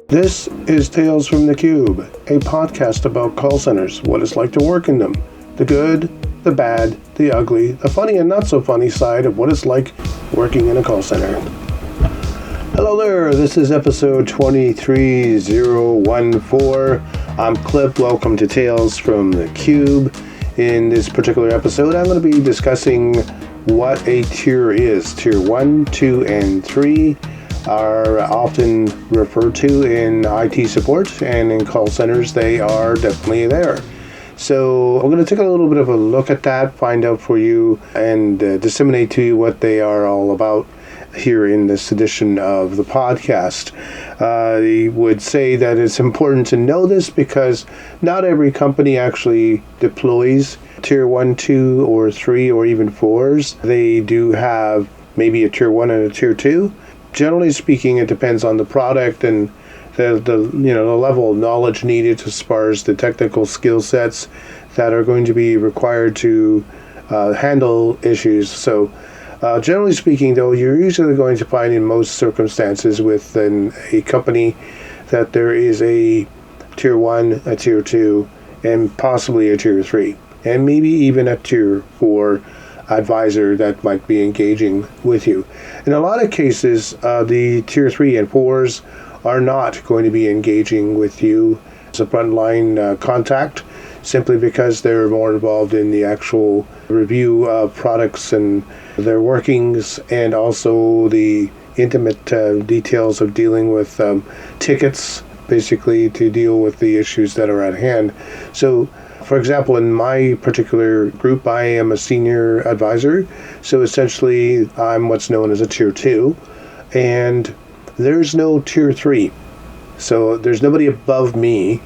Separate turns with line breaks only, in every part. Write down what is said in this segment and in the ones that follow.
This is Tales from the Cube, a podcast about call centers, what it's like to work in them, the good, the bad, the ugly, the funny and not so funny side of what it's like working in a call center. Hello there, this is episode 23014. I'm Clip, welcome to Tales from the Cube. In this particular episode, I'm going to be discussing what a tier is. Tier 1, 2, and 3 are often referred to in IT support, and in call centers they are definitely there. So we're going to take a little bit of a look at that, find out for you, and disseminate to you what they are all about here in this edition of the podcast. I would say that it's important to know this because not every company actually deploys tier 1, 2, or 3, or even 4s. They do have maybe a tier 1 and a tier 2. Generally speaking, it depends on the product and the level of knowledge needed as far as the technical skill sets that are going to be required to handle issues. So generally speaking, though, you're usually going to find in most circumstances within a company that there is a tier 1, a tier 2, and possibly a tier 3, and maybe even a tier 4 advisor that might be engaging with you. In a lot of cases, the tier 3 and 4s are not going to be engaging with you as a frontline contact, simply because they're more involved in the actual review of products and their workings, and also the intimate details of dealing with tickets, basically to deal with the issues that are at hand. So, for example, in my particular group, I am a senior advisor. So essentially, I'm what's known as a tier 2, and there's no tier 3. So there's nobody above me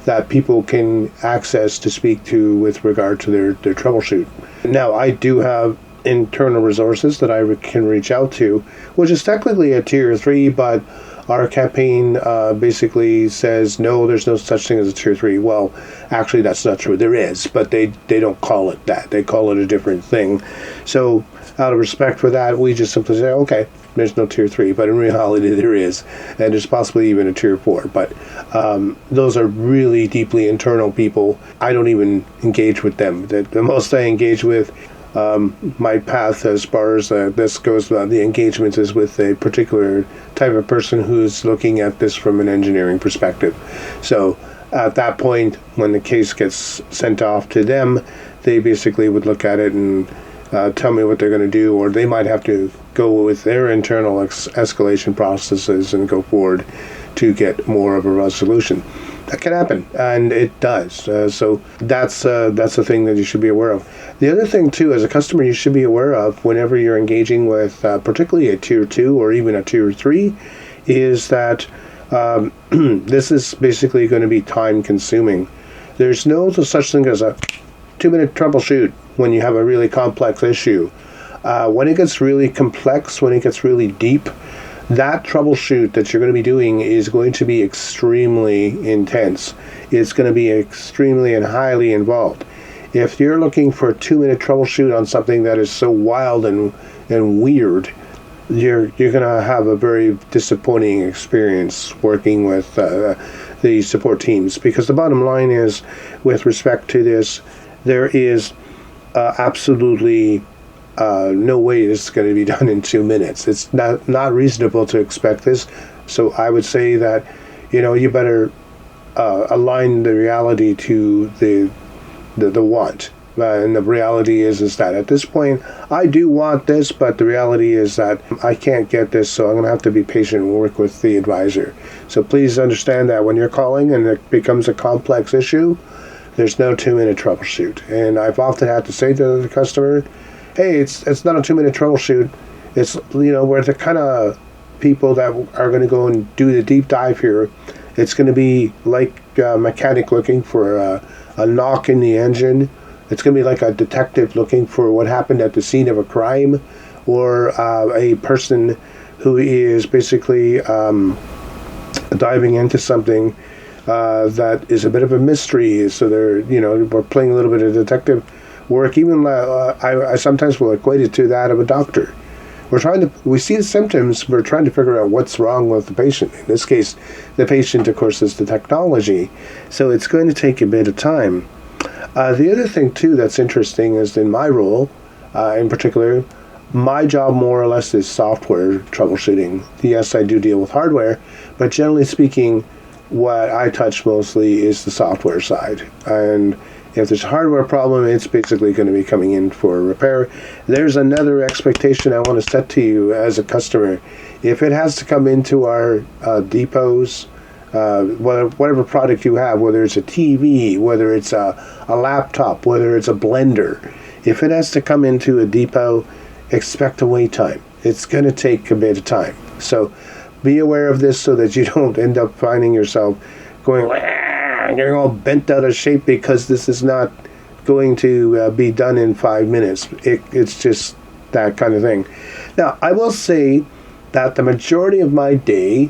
that people can access to speak to with regard to their troubleshoot. Now, I do have internal resources that I can reach out to, which is technically a tier 3, but our campaign basically says, no, there's no such thing as a tier 3. Well, actually, that's not true. There is, but they don't call it that. They call it a different thing. So out of respect for that, we just simply say, okay, there's no tier 3, but in reality there is, and there's possibly even a tier 4. But those are really deeply internal people. I don't even engage with them. The most I engage with, my path as far as this goes, the engagement is with a particular type of person who's looking at this from an engineering perspective. So at that point, when the case gets sent off to them, they basically would look at it and tell me what they're going to do, or they might have to go with their internal escalation processes and go forward to get more of a resolution. That can happen, and it does. So that's the thing that you should be aware of. The other thing, too, as a customer, you should be aware of whenever you're engaging with particularly a tier 2 or even a tier 3, is that this is basically going to be time-consuming. There's no such thing as a 2-minute troubleshoot when you have a really complex issue. When it gets really complex, when it gets really deep, that troubleshoot that you're going to be doing is going to be extremely intense. It's going to be extremely and highly involved. If you're looking for a 2-minute troubleshoot on something that is so wild and weird, you're going to have a very disappointing experience working with the support teams. Because the bottom line is, with respect to this, there is absolutely no way this is going to be done in 2 minutes. It's not reasonable to expect this. So I would say that, you better align the reality to the want. And the reality is that at this point, I do want this, but the reality is that I can't get this, so I'm going to have to be patient and work with the advisor. So please understand that when you're calling and it becomes a complex issue, there's no 2-minute troubleshoot. And I've often had to say to the customer, hey, it's not a 2-minute troubleshoot. It's, we're the kind of people that are going to go and do the deep dive here. It's going to be like a mechanic looking for a knock in the engine. It's going to be like a detective looking for what happened at the scene of a crime, or a person who is basically diving into something that is a bit of a mystery. So we're playing a little bit of detective work. Even I sometimes will equate it to that of a doctor. we see the symptoms, we're trying to figure out what's wrong with the patient. In this case, the patient, of course, is the technology. So it's going to take a bit of time. The other thing, too, that's interesting is in my role, in particular, my job more or less is software troubleshooting. Yes, I do deal with hardware, but generally speaking, what I touch mostly is the software side. And if there's a hardware problem, it's basically going to be coming in for repair. There's another expectation I want to set to you as a customer. If it has to come into our depots, whatever product you have, whether it's a TV, whether it's a laptop, whether it's a blender, if it has to come into a depot, expect a wait time. It's going to take a bit of time. So be aware of this so that you don't end up finding yourself going, getting all bent out of shape because this is not going to be done in 5 minutes. It's just that kind of thing. Now, I will say that the majority of my day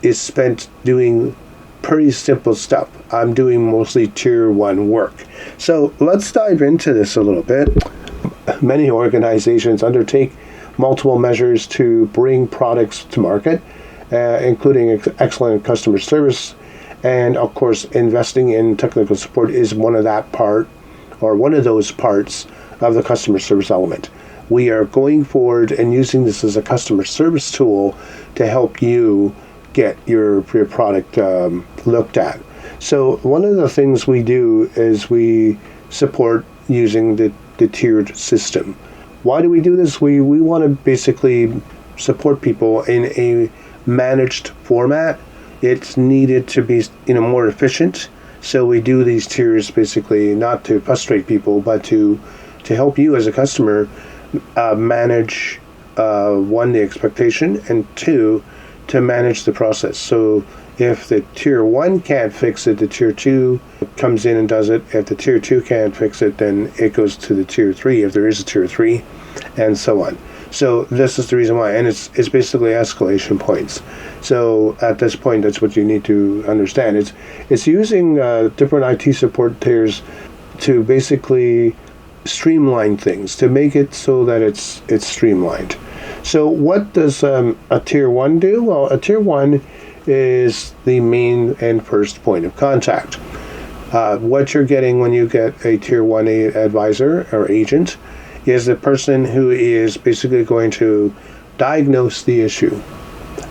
is spent doing pretty simple stuff. I'm doing mostly tier 1 work. So let's dive into this a little bit. Many organizations undertake multiple measures to bring products to market, including excellent customer service. And of course, investing in technical support is one of those parts of the customer service element. We are going forward and using this as a customer service tool to help you get your product looked at. So one of the things we do is we support using the tiered system. Why do we do this? We want to basically support people in a managed format. It's needed to be more efficient. So we do these tiers basically not to frustrate people, but to help you as a customer manage, one, the expectation, and two, to manage the process. So if the tier 1 can't fix it, the tier 2 comes in and does it. If the tier 2 can't fix it, then it goes to the tier 3, if there is a tier 3, and so on. So this is the reason why, and it's basically escalation points. So at this point, that's what you need to understand. It's using different IT support tiers to basically streamline things, to make it so that it's streamlined. So what does a tier 1 do? Well, a tier 1 is the main and first point of contact. What you're getting when you get a tier 1 advisor or agent is the person who is basically going to diagnose the issue.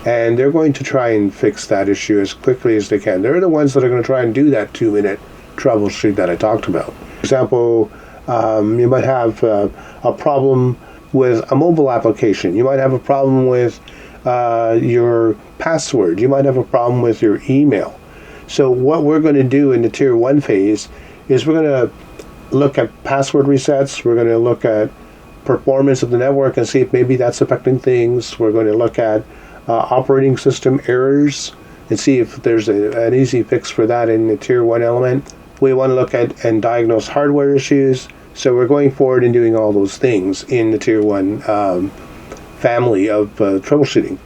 And they're going to try and fix that issue as quickly as they can. They're the ones that are going to try and do that 2-minute troubleshoot that I talked about. For example, you might have a problem with a mobile application. You might have a problem with your password. You might have a problem with your email. So what we're going to do in the tier 1 phase is we're going to look at password resets. We're going to look at performance of the network and see if maybe that's affecting things. We're going to look at operating system errors and see if there's an easy fix for that in the tier 1 element. We want to look at and diagnose hardware issues. So we're going forward and doing all those things in the tier 1 family of troubleshooting.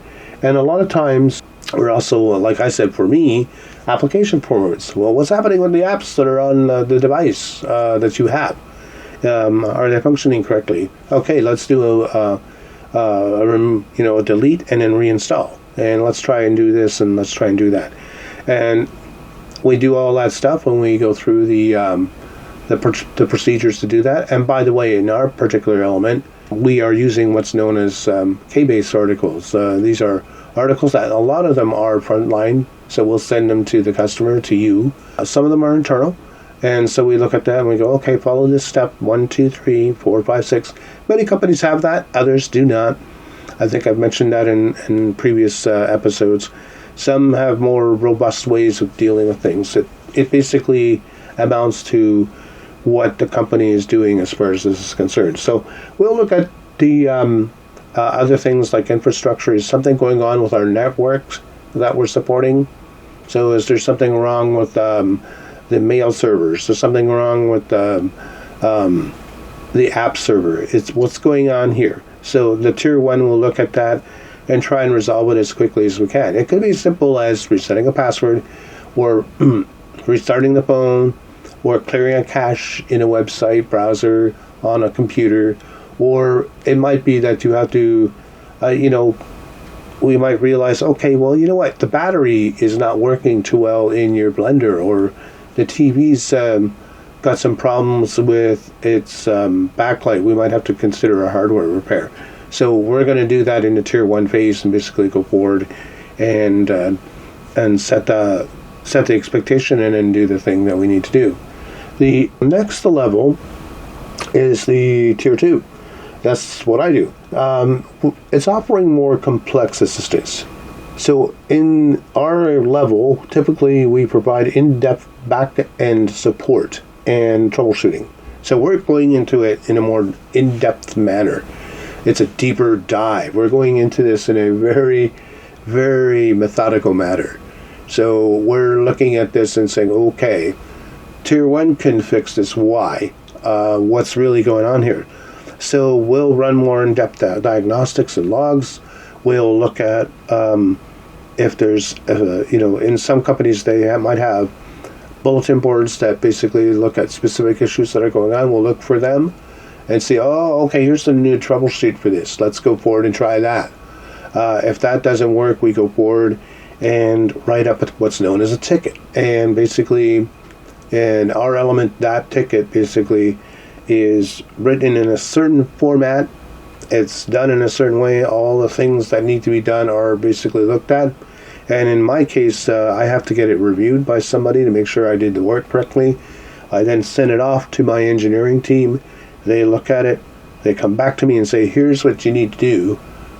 And a lot of times we're also, like I said, for me, application performance. Well, what's happening with the apps that are on the device that you have? Are they functioning correctly? Okay, let's do a delete and then reinstall. And let's try and do this and let's try and do that. And we do all that stuff when we go through the procedures to do that. And by the way, in our particular element, we are using what's known as K-based articles. These are articles that a lot of them are frontline, so we'll send them to the customer, to you. Some of them are internal, and so we look at that and we go, okay, follow this step 1, 2, 3, 4, 5, 6. Many companies have that, others do not. I think I've mentioned that in previous episodes. Some have more robust ways of dealing with things. It basically amounts to what the company is doing as far as this is concerned. So we'll look at the other things like infrastructure. Is something going on with our networks that we're supporting? So is there something wrong with the mail servers? Is there something wrong with the app server? It's what's going on here. So the tier 1 will look at that and try and resolve it as quickly as we can. It could be as simple as resetting a password or restarting the phone, or clearing a cache in a website browser on a computer, or it might be that you have to we might realize, okay, well, you know what, the battery is not working too well in your blender, or the TV's got some problems with its backlight. We might have to consider a hardware repair. So we're going to do that in the tier 1 phase and basically go forward and set the expectation and then do the thing that we need to do. The next level is the tier 2. That's what I do. It's offering more complex assistance. So in our level, typically we provide in-depth back-end support and troubleshooting. So we're going into it in a more in-depth manner. It's a deeper dive. We're going into this in a very, very methodical manner. So we're looking at this and saying, okay, tier 1 can fix this. Why? What's really going on here? So we'll run more in-depth diagnostics and logs. We'll look at if there's, in some companies they might have bulletin boards that basically look at specific issues that are going on. We'll look for them and see, oh, okay, here's the new troubleshoot for this. Let's go forward and try that. If that doesn't work, we go forward and write up what's known as a ticket. And basically, in our element, that ticket basically is written in a certain format. It's done in a certain way. All the things that need to be done are basically looked at. And in my case, I have to get it reviewed by somebody to make sure I did the work correctly. I then send it off to my engineering team. They look at it. They come back to me and say, here's what you need to do,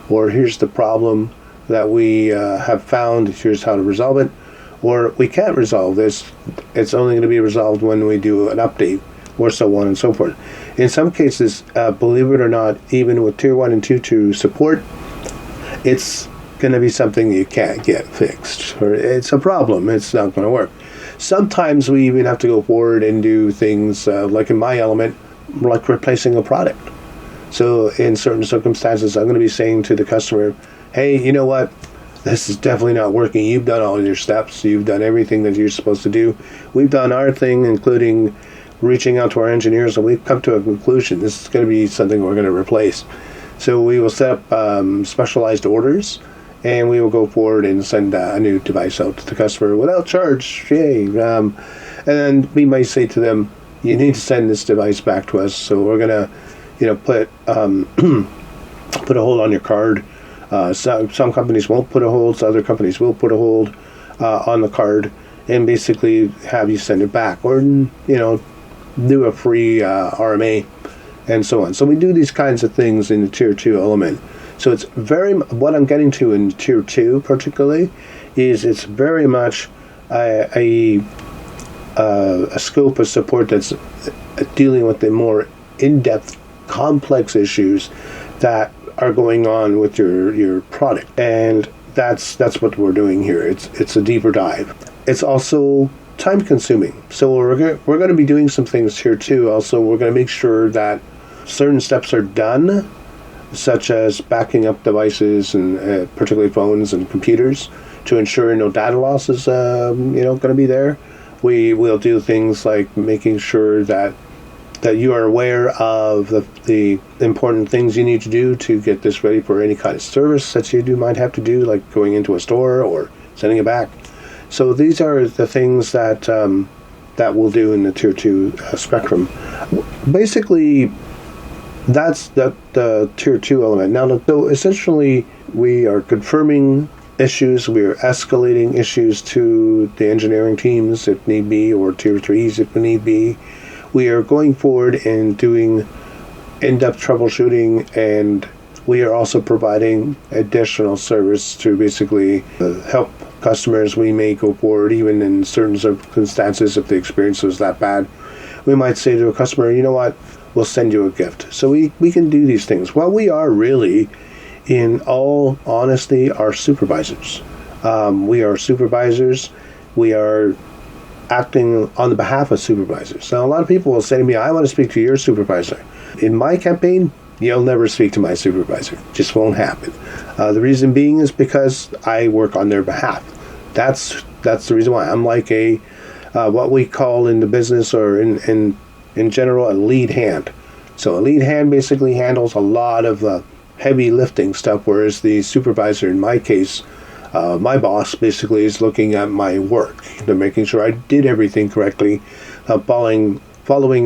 or here's the problem that we have found. Here's how to resolve it. Or we can't resolve this. It's only going to be resolved when we do an update, or so on and so forth. In some cases, believe it or not, even with tier 1 and tier 2 support, it's going to be something you can't get fixed, or it's a problem. It's not going to work. Sometimes we even have to go forward and do things like in my element, like replacing a product. So in certain circumstances, I'm going to be saying to the customer, hey, you know what? This is definitely not working. You've done all your steps. You've done everything that you're supposed to do. We've done our thing, including reaching out to our engineers, and we've come to a conclusion. This is going to be something we're going to replace. So we will set up specialized orders, and we will go forward and send a new device out to the customer without charge. Yay. And then we might say to them, you need to send this device back to us. So we're going to, put put a hold on your card. Some companies won't put a hold. So other companies will put a hold on the card and basically have you send it back, or do a free RMA and so on. So we do these kinds of things in the tier 2 element. So it's what I'm getting to in tier 2 particularly is it's very much a scope of support that's dealing with the more in-depth, complex issues that are going on with your product, and that's what we're doing here. It's a deeper dive. It's also time consuming. So we're going to be doing some things here too. Also, we're going to make sure that certain steps are done, such as backing up devices and particularly phones and computers, to ensure no data loss is going to be there. We will do things like making sure that you are aware of the important things you need to do to get this ready for any kind of service that you might have to do, like going into a store or sending it back. So these are the things that we'll do in the tier 2 spectrum. Basically, that's the tier 2 element. Now, so essentially, we are confirming issues, we are escalating issues to the engineering teams if need be, or tier 3s if need be. We are going forward and doing in-depth troubleshooting, and we are also providing additional service to basically help customers. We may go forward even in certain circumstances if the experience was that bad. We might say to a customer, you know what, we'll send you a gift. So we can do these things. Well, we are really, in all honesty, our supervisors. We are supervisors. We are acting on the behalf of supervisors. Now, a lot of people will say to me, I want to speak to your supervisor. In my campaign, you'll never speak to my supervisor. It just won't happen. The reason being is because I work on their behalf. That's the reason why. I'm like a what we call in the business, or in general, a lead hand. So a lead hand basically handles a lot of heavy lifting stuff, whereas the supervisor, in my case, my boss basically is looking at my work. They're making sure I did everything correctly, following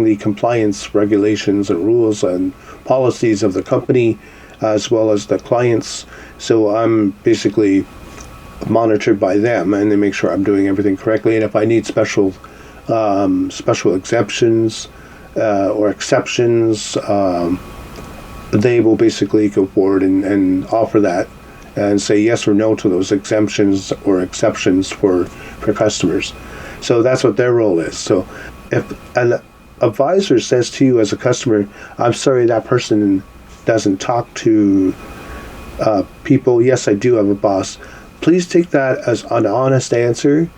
the compliance regulations and rules and policies of the company, as well as the clients. So I'm basically monitored by them, and they make sure I'm doing everything correctly. And if I need special exemptions or exceptions, they will basically go forward and offer that and say yes or no to those exemptions or exceptions for customers. So that's what their role is. So if an advisor says to you as a customer, I'm sorry, that person doesn't talk to people. Yes, I do have a boss. Please take that as an honest answer.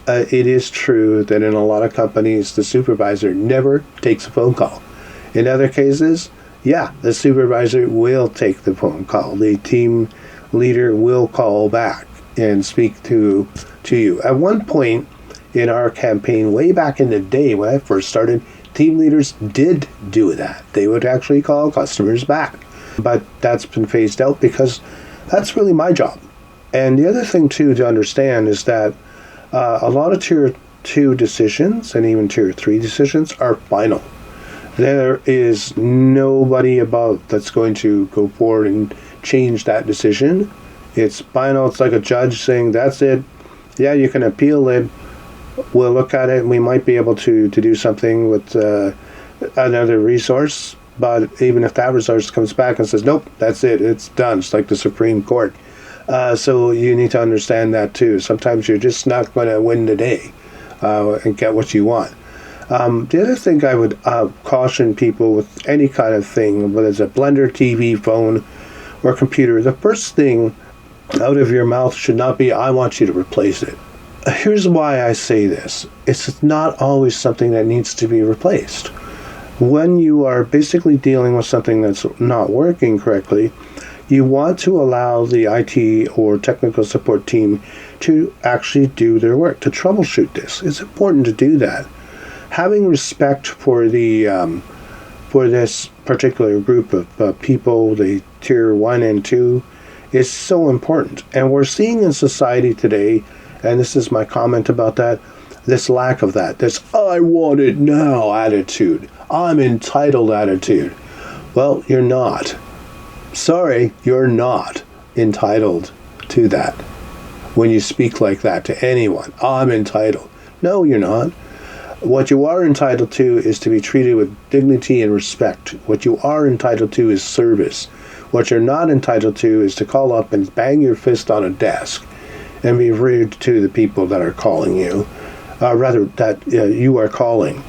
It is true that in a lot of companies, the supervisor never takes a phone call. In other cases, yeah, the supervisor will take the phone call. The team leader will call back and speak to you. At one point in our campaign, way back in the day when I first started, team leaders did do that. They would actually call customers back. But that's been phased out because that's really my job. And the other thing, too, to understand is that a lot of Tier 2 decisions and even Tier 3 decisions are final. There is nobody above that's going to go forward and change that decision. It's final. It's like a judge saying, that's it. Yeah, you can appeal it. We'll look at it. We might be able to do something with another resource. But even if that resource comes back and says, nope, that's it. It's done. It's like the Supreme Court. So you need to understand that too. Sometimes you're just not going to win the day and get what you want. The other thing I would caution people with any kind of thing, whether it's a blender, TV, phone, or computer, the first thing out of your mouth should not be, I want you to replace it. Here's why I say this. It's not always something that needs to be replaced. When you are basically dealing with something that's not working correctly, you want to allow the IT or technical support team to actually do their work, to troubleshoot this. It's important to do that. Having respect for for this particular group of people, the Tier 1 and 2, is so important. And we're seeing in society today, and this is my comment about that, this lack of that, this I want it now attitude, I'm entitled attitude. Well, you're not. Sorry, you're not entitled to that. When you speak like that to anyone, I'm entitled. No, you're not. What you are entitled to is to be treated with dignity and respect. What you are entitled to is service. What you're not entitled to is to call up and bang your fist on a desk and be rude to the people that are calling you, you are calling.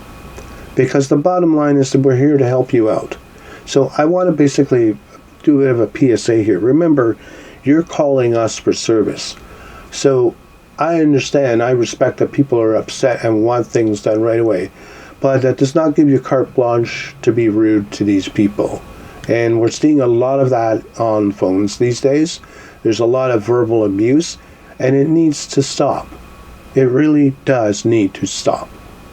Because the bottom line is that we're here to help you out. So I want to basically do a bit of a PSA here. Remember, you're calling us for service. So I understand, I respect that people are upset and want things done right away, but that does not give you carte blanche to be rude to these people. And we're seeing a lot of that on phones these days. There's a lot of verbal abuse, and it needs to stop. It really does need to stop.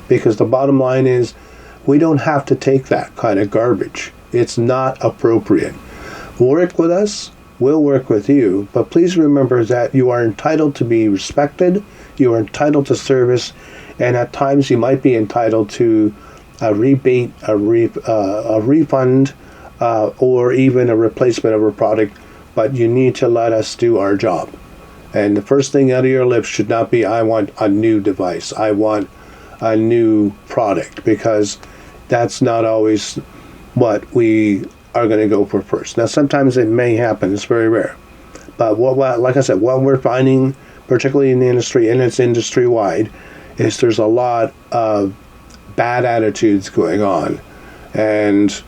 Because the bottom line is, we don't have to take that kind of garbage. It's not appropriate. Work with us, we'll work with you, but please remember that you are entitled to be respected, you are entitled to service, and at times you might be entitled to a rebate, a refund, or even a replacement of a product, but you need to let us do our job. And the first thing out of your lips should not be, I want a new device, I want a new product, because that's not always what we are going to go for first. Now, sometimes it may happen. It's very rare. But like I said, what we're finding, particularly in the industry, and it's industry-wide, is there's a lot of bad attitudes going on. And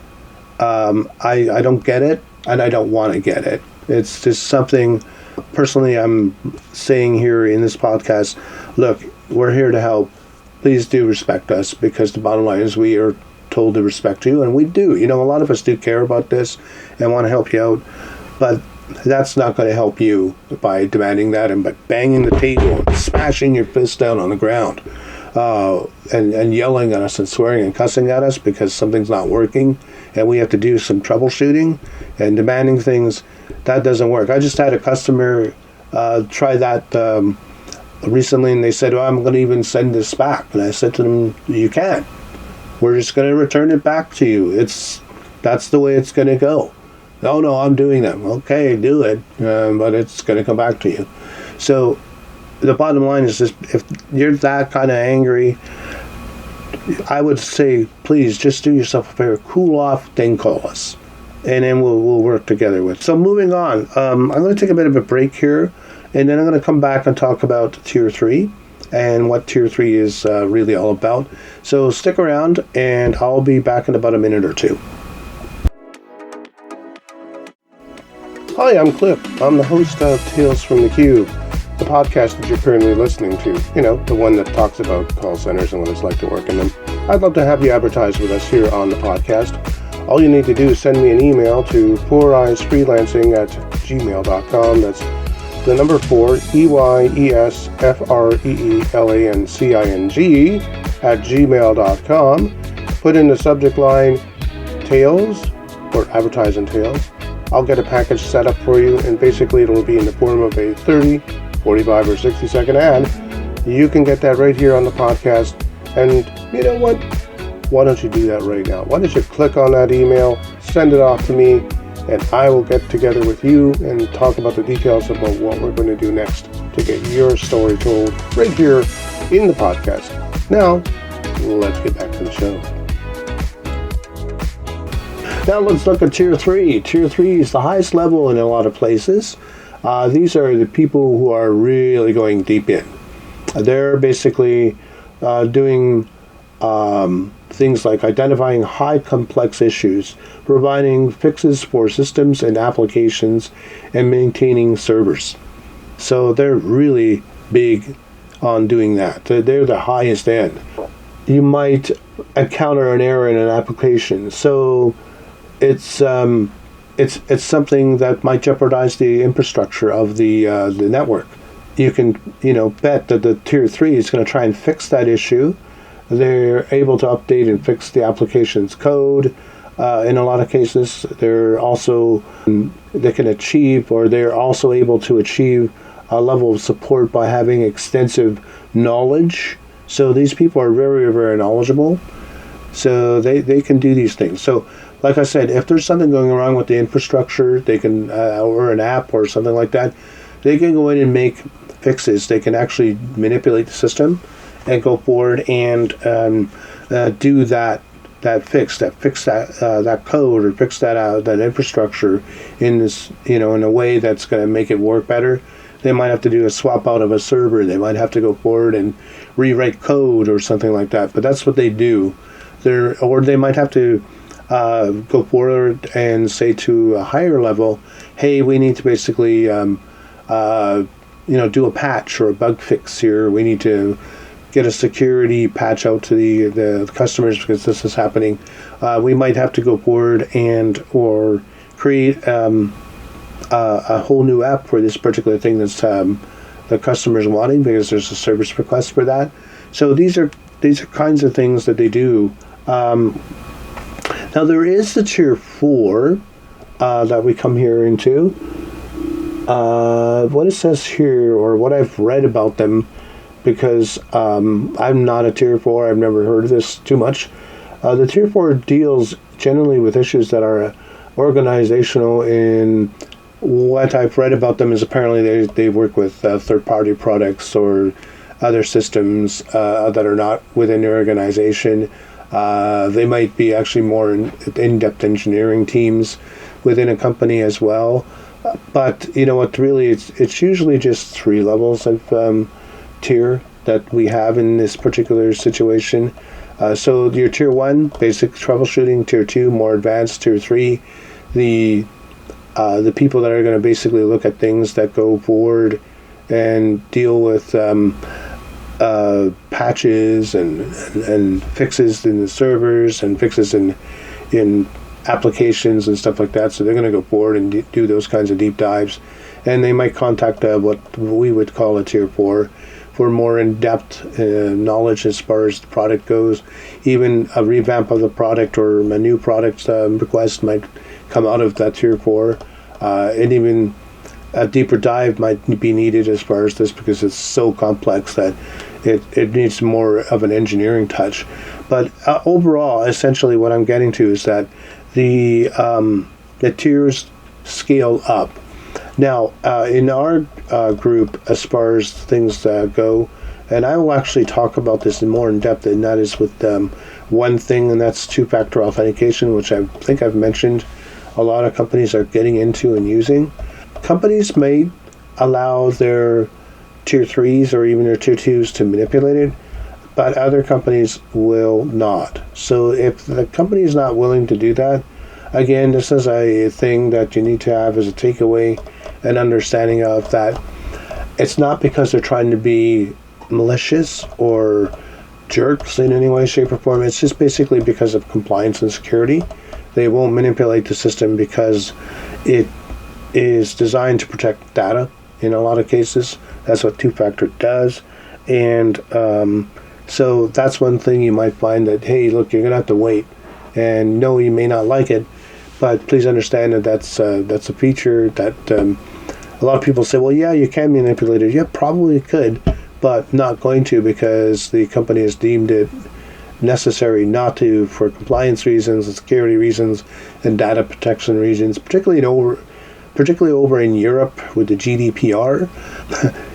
I don't get it, and I don't want to get it. It's just something, personally, I'm saying here in this podcast, look, we're here to help. Please do respect us, because the bottom line is we are told to respect you, and we do. You know, a lot of us do care about this and want to help you out, but that's not going to help you by demanding that and by banging the table and smashing your fist down on the ground. and yelling at us and swearing and cussing at us because something's not working and we have to do some troubleshooting and demanding things. That doesn't work. I just had a customer try that recently, and they said, well, I'm going to even send this back. And I said to them, you can't. We're just going to return it back to you. That's the way it's going to go. No, I'm doing that. Okay, do it, but it's going to come back to you. So the bottom line is just, if you're that kind of angry, I would say, please just do yourself a favor, cool off, then call us, and then we'll work together with. So moving on, I'm going to take a bit of a break here, and then I'm going to come back and talk about Tier 3 and what Tier 3 is really all about. So stick around, and I'll be back in about a minute or two. Hi, I'm Cliff. I'm the host of Tales from the Cube, the podcast that you're currently listening to. You know, the one that talks about call centers and what it's like to work in them. I'd love to have you advertise with us here on the podcast. All you need to do is send me an email to foureyesfreelancing@gmail.com. That's the number 4, EYESFREELANCING @gmail.com. Put in the subject line Tales or Advertising Tales. I'll get a package set up for you, and basically it'll be in the form of a 30, 45, or 60-second ad. You can get that right here on the podcast. And you know what? Why don't you do that right now? Why don't you click on that email, send it off to me, and I will get together with you and talk about the details about what we're going to do next to get your story told right here in the podcast. Now, let's get back to the show. Now let's look at Tier 3. Tier 3 is the highest level in a lot of places. These are the people who are really going deep in. They're basically doing things like identifying high complex issues, providing fixes for systems and applications, and maintaining servers. So they're really big on doing that. They're the highest end. You might encounter an error in an application. So it's something that might jeopardize the infrastructure of the network. You can bet that the Tier 3 is going to try and fix that issue. They're able to update and fix the application's code. In a lot of cases, they're also able to achieve a level of support by having extensive knowledge. So these people are very, very knowledgeable. So they can do these things. So like I said, if there's something going wrong with the infrastructure, they can, or an app or something like that, they can go in and make fixes. They can actually manipulate the system and go forward and do that fix that code, or fix that infrastructure in this, in a way that's going to make it work better. They might have to do a swap out of a server. They might have to go forward and rewrite code or something like that. But that's what they do. Or they might have to go forward and say to a higher level, hey, we need to basically do a patch or a bug fix here. We need to get a security patch out to the customers because this is happening. We might have to go forward or create a whole new app for this particular thing that's the customer's wanting, because there's a service request for that. So these are kinds of things that they do. Now there is the Tier 4 that we come here into. What it says here, or what I've read about them, because I'm not a Tier 4, I've never heard of this too much. The Tier 4 deals generally with issues that are organizational, and what I've read about them is apparently they work with third-party products or other systems that are not within the organization. They might be actually more in-depth engineering teams within a company as well. But you know what? Really, it's usually just 3 levels of tier that we have in this particular situation. So your Tier 1, basic troubleshooting. Tier 2, more advanced. Tier 3, the people that are going to basically look at things that go forward and deal with patches and fixes in the servers and fixes in applications and stuff like that. So they're going to go forward and do those kinds of deep dives, and they might contact what we would call a Tier 4 for more in-depth knowledge as far as the product goes. Even a revamp of the product or a new product request might come out of that tier 4. And even a deeper dive might be needed as far as this, because it's so complex that it needs more of an engineering touch. But overall, essentially what I'm getting to is that the tiers scale up. Now, in our group, as far as things go, and I will actually talk about this in more in depth, and that is with one thing, and that's two-factor authentication, which I think I've mentioned a lot of companies are getting into and using. Companies may allow their tier 3s or even their tier 2s to manipulate it, but other companies will not. So if the company is not willing to do that, again, this is a thing that you need to have as a takeaway, an understanding of that it's not because they're trying to be malicious or jerks in any way, shape, or form. It's just basically because of compliance and security. They won't manipulate the system because it is designed to protect data in a lot of cases. That's what two-factor does. And so that's one thing you might find that, hey, look, you're going to have to wait. And no, you may not like it, but please understand that that's a feature that a lot of people say, well, yeah, you can manipulate it. Yeah, probably could, but not going to, because the company has deemed it necessary not to, for compliance reasons and security reasons and data protection reasons, particularly over in Europe with the GDPR.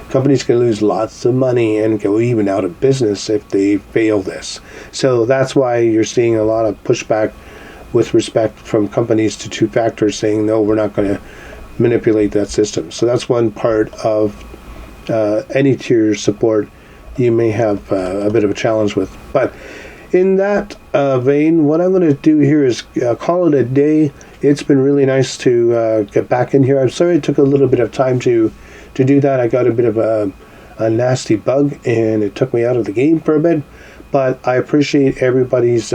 Companies can lose lots of money and go even out of business if they fail this. So that's why you're seeing a lot of pushback with respect from companies to two factors, saying, no, we're not going to manipulate that system. So that's one part of any tier support you may have a bit of a challenge with. But in that vein, what I'm going to do here is call it a day. It's been really nice to get back in here. I'm sorry it took a little bit of time to do that. I got a bit of a nasty bug, and it took me out of the game for a bit. But I appreciate everybody's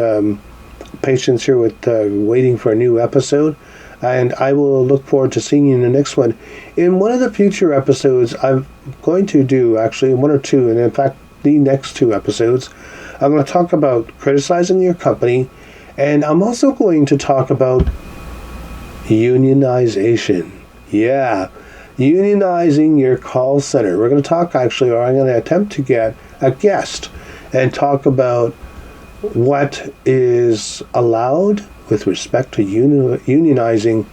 patience here with waiting for a new episode. And I will look forward to seeing you in the next one. In one of the future episodes, I'm going to do, actually, one or two, and in fact, the next two episodes, I'm going to talk about criticizing your company, and I'm also going to talk about unionization. Yeah, unionizing your call center. We're going to talk, actually, or I'm going to attempt to get a guest and talk about what is allowed with respect to unionizing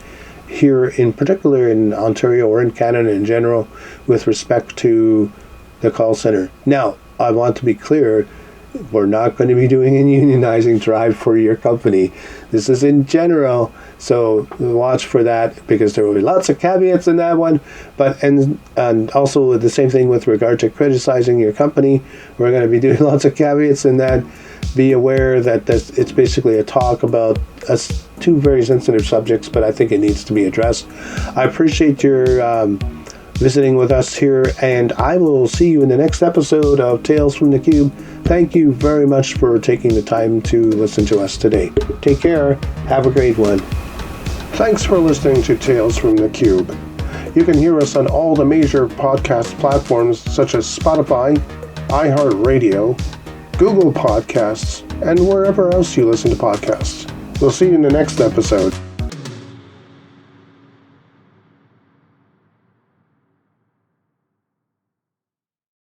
here, in particular in Ontario or in Canada in general, with respect to the call center. Now, I want to be clear, we're not going to be doing a unionizing drive for your company. This is in general, so watch for that, because there will be lots of caveats in that one. But and also the same thing with regard to criticizing your company. We're going to be doing lots of caveats in that. Be aware that it's basically a talk about two very sensitive subjects, but I think it needs to be addressed. I appreciate your visiting with us here, and I will see you in the next episode of Tales from the Cube. Thank you very much for taking the time to listen to us today. Take care. Have a great one. Thanks for listening to Tales from the Cube. You can hear us on all the major podcast platforms such as Spotify, iHeartRadio, Google Podcasts, and wherever else you listen to podcasts. We'll see you in the next episode.